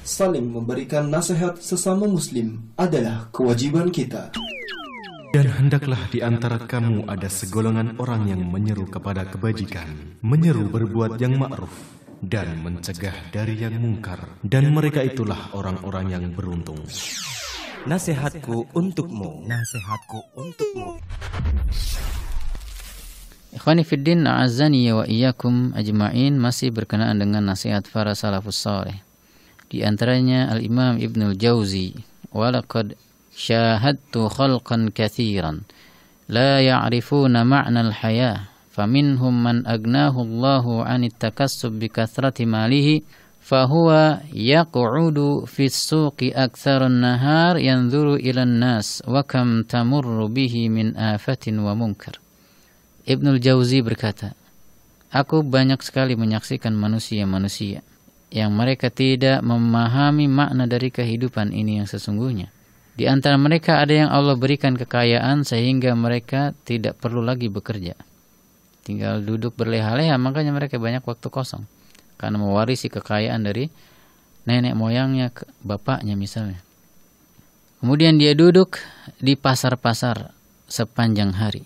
saling memberikan nasihat sesama muslim adalah kewajiban kita. Dan hendaklah di antara kamu ada segolongan orang yang menyeru kepada kebajikan, menyeru berbuat yang ma'ruf, dan mencegah dari yang mungkar. Dan mereka itulah orang-orang yang beruntung. Nasihatku untukmu. Nasihatku untukmu. Ikhwani fiddin, a'azzani wa iyyakum ajma'in, masih berkenaan dengan nasihat para salafus saleh. Di antaranya Al-Imam Ibnul Jauzi, walaqad syahadtu khalqan katsiran la ya'rifuna ma'na al-hayah faminhum man agnahu Allahu 'anit takassub bi kathrati malihi fahuwa yaq'udu fi as-suqi aktsara an-nahar yanzuru ila an-nas wa kam tamurru bihi min afatin wa munkar. Ibnul Jauzi berkata, aku banyak sekali menyaksikan manusia-manusia yang mereka tidak memahami makna dari kehidupan ini yang sesungguhnya. Di antara mereka ada yang Allah berikan kekayaan sehingga mereka tidak perlu lagi bekerja. Tinggal duduk berleha-leha, makanya mereka banyak waktu kosong. Karena mewarisi kekayaan dari nenek moyangnya, bapaknya misalnya. Kemudian dia duduk di pasar-pasar sepanjang hari.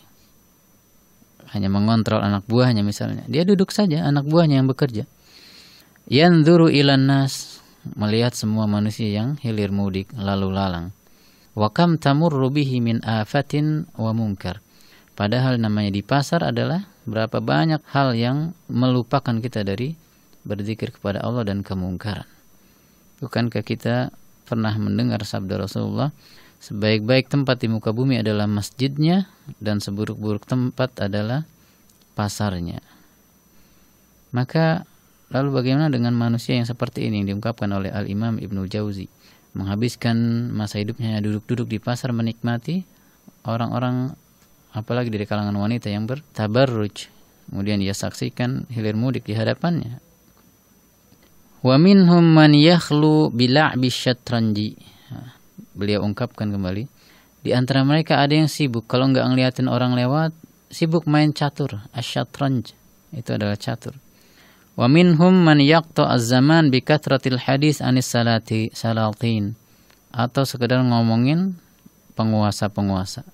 Hanya mengontrol anak buahnya misalnya. Dia duduk saja, anak buahnya yang bekerja. Yanzuru ilan nas, melihat semua manusia yang hilir mudik, lalu lalang. Wa kam tamurru bihi min afatin wa munkar. Padahal namanya di pasar adalah berapa banyak hal yang melupakan kita dari berzikir kepada Allah dan kemungkaran. Bukankah kita pernah mendengar sabda Rasulullah, sebaik-baik tempat di muka bumi adalah masjidnya dan seburuk-buruk tempat adalah pasarnya. Maka lalu bagaimana dengan manusia yang seperti ini yang diungkapkan oleh Al-Imam Ibnul Jauzi? Menghabiskan masa hidupnya duduk-duduk di pasar menikmati orang-orang, apalagi dari kalangan wanita yang bertabarruj. Kemudian dia saksikan hilir mudik di hadapannya. Wa minhum man yakhlu bila'bi syatranji. Beliau ungkapkan kembali, di antara mereka ada yang sibuk kalau enggak ngeliatin orang lewat, sibuk main catur, asyatranj. Itu adalah catur. Wa minhum man yaqta az-zaman bi kathratil hadis anis salatin, atau sekedar ngomongin penguasa-penguasa.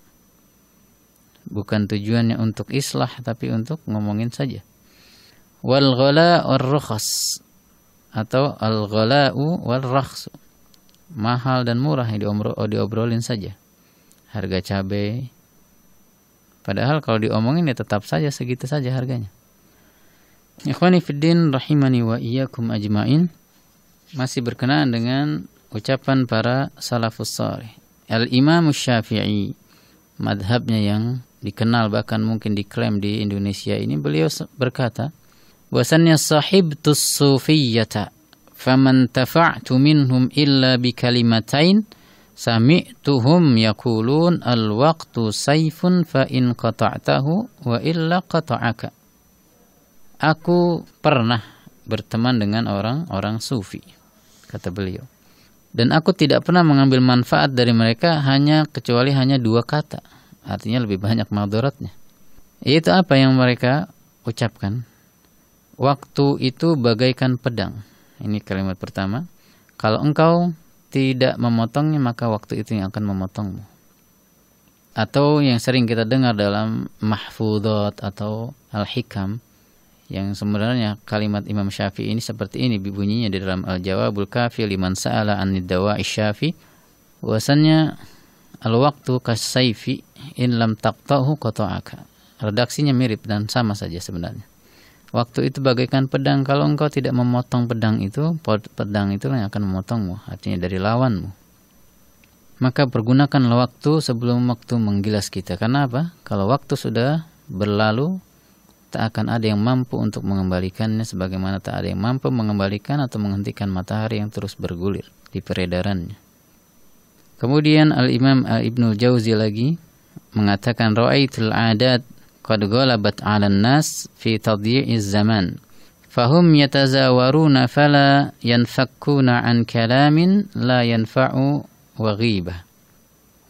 Bukan tujuannya untuk islah tapi untuk ngomongin saja. Wal ghala war rukhas, atau al ghala'u wal rakhs, mahal dan murah yang diobrolin saja. Harga cabai, padahal kalau diomongin ya tetap saja segitu saja harganya. Ikhwani fiddin rahimani wa iyyakum ajma'in, masih berkenaan dengan ucapan para salafus saleh. Al-Imam Syafi'i, madhabnya yang dikenal bahkan mungkin diklaim di Indonesia ini, beliau berkata, bahwasannya sahibtus sufiyyata faman tafa'tu minhum illa bi kalimatain sami'tuhum yaqulun al-waqtu sayfun fa in qata'tahu wa illa qata'aka. Aku pernah berteman dengan orang-orang sufi, kata beliau. Dan aku tidak pernah mengambil manfaat dari mereka kecuali hanya 2 kata. Artinya lebih banyak madaratnya. Yaitu apa yang mereka ucapkan? Waktu itu bagaikan pedang. Ini kalimat pertama. Kalau engkau tidak memotongnya, maka waktu itu yang akan memotongmu. Atau yang sering kita dengar dalam mahfudhat atau al-hikam, yang sebenarnya kalimat Imam Syafi'i ini seperti ini bunyinya di dalam Al-Jawabul Kafi liman sa'ala 'anid dawa'i syafi, bahwasannya al-waqtu kas-sayfi in lam taqta'hu qata'aka. Redaksinya mirip dan sama saja sebenarnya. Waktu itu bagaikan pedang, kalau engkau tidak memotong pedang itu yang akan memotongmu, artinya dari lawanmu. Maka pergunakanlah waktu sebelum waktu menggilas kita. Karena apa? Kalau waktu sudah berlalu, tak akan ada yang mampu untuk mengembalikannya, sebagaimana tak ada yang mampu mengembalikan atau menghentikan matahari yang terus bergulir di peredarannya. Kemudian Al-Imam Ibnul Jauzi lagi mengatakan, ra'aitul adat qad ghalabat 'alan nas fi tadyi'iz zaman fahum yatazawaruna fala yanfakkuna an kalamin la yanfa'u wa ghibah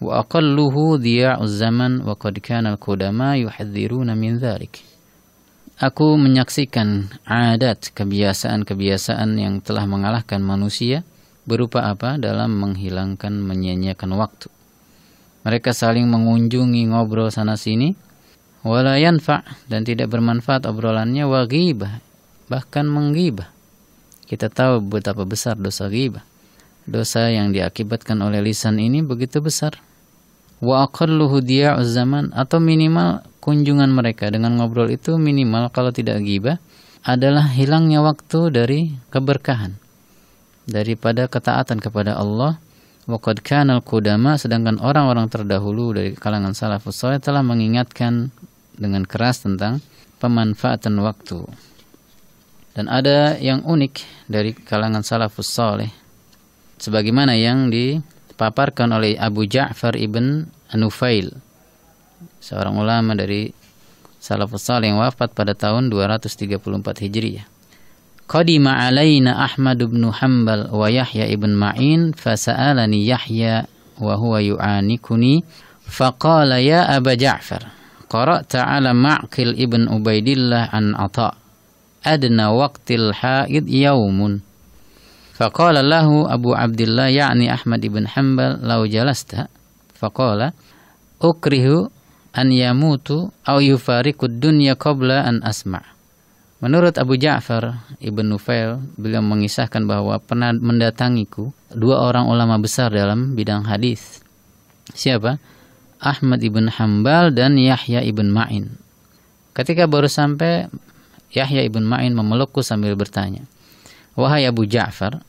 wa aqalluhu dhiya'uz zaman wa qad kana al-qudama yuhadhdhiruna min dhalik. Aku menyaksikan adat, kebiasaan-kebiasaan yang telah mengalahkan manusia Berupa apa? Dalam menghilangkan, menyia-nyiakan waktu. Mereka saling mengunjungi, ngobrol sana-sini. Wala yanfa', dan tidak bermanfaat obrolannya. Wa ghibah, bahkan menggibah. Kita tahu betapa besar dosa ghibah. Dosa yang diakibatkan oleh lisan ini begitu besar. Wa aqalluhu diya'uz zaman, atau minimal kunjungan mereka dengan ngobrol itu minimal kalau tidak ghibah adalah hilangnya waktu dari keberkahan, daripada ketaatan kepada Allah. Wa qad kana al-qudama, sedangkan orang-orang terdahulu dari kalangan salafus saleh telah mengingatkan dengan keras tentang pemanfaatan waktu. Dan ada yang unik dari kalangan salafus saleh, sebagaimana yang dipaparkan oleh Abu Ja'far ibn Nufail, seorang ulama dari salafus saleh yang wafat pada tahun 234 Hijriah. Qadima alaina Ahmad ibn Hanbal wa Yahya ibn Ma'in fasa'alani Yahya wa huwa yu'anikuni faqala ya Aba Ja'far qara'ta ala Ma'qil ibn Ubaidillah an Ata' adna waqtil haid yaumun. Faqala lahu Abu Abdillah ya'ni Ahmad ibn Hanbal law jalasta. Faqala ukrihu an yamutu aw yufariqud dunya qabla an asma'. Menurut Abu Ja'far ibn Nufail, beliau mengisahkan bahwa pernah mendatangiku dua orang ulama besar dalam bidang hadis. Siapa? Ahmad ibn Hanbal dan Yahya ibn Ma'in. Ketika baru sampai, Yahya ibn Ma'in memelukku sambil bertanya, "Wahai Abu Ja'far,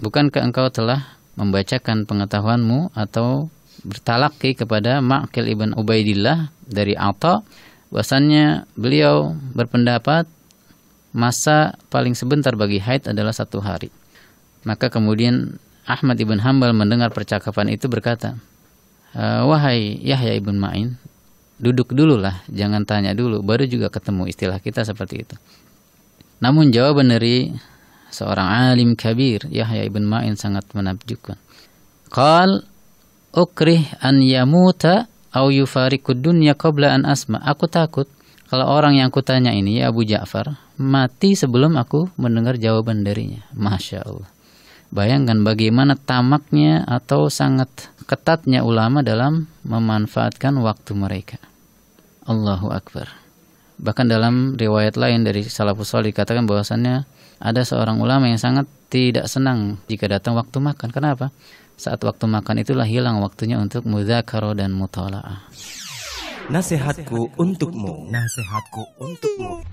bukankah engkau telah membacakan pengetahuanmu atau bertalaki kepada Ma'qil ibn Ubaidillah dari Ata, bahwasannya beliau berpendapat masa paling sebentar bagi haid adalah 1 hari." Maka kemudian Ahmad ibn Hanbal mendengar percakapan itu berkata, "Wahai Yahya ibn Ma'in, duduk dululah, jangan tanya dulu, baru juga ketemu." Istilah kita seperti itu. Namun jawaban dari seorang alim kabir, Yahya ibn Ma'in, sangat menakjubkan. Qal ukrih an yamuta au yufariqud dunya qabla an asma. Aku takut kalau orang yang kutanya ini, ya Abu Ja'far, mati sebelum aku mendengar jawaban darinya. Masya Allah. Bayangkan bagaimana tamaknya atau sangat ketatnya ulama dalam memanfaatkan waktu mereka. Allahu Akbar. Bahkan dalam riwayat lain dari salafus salih dikatakan bahwasannya ada seorang ulama yang sangat tidak senang jika datang waktu makan. Kenapa? Saat waktu makan itulah hilang waktunya untuk mudzakarah dan mutala'ah. Nasihatku untukmu. Nasihatku untukmu.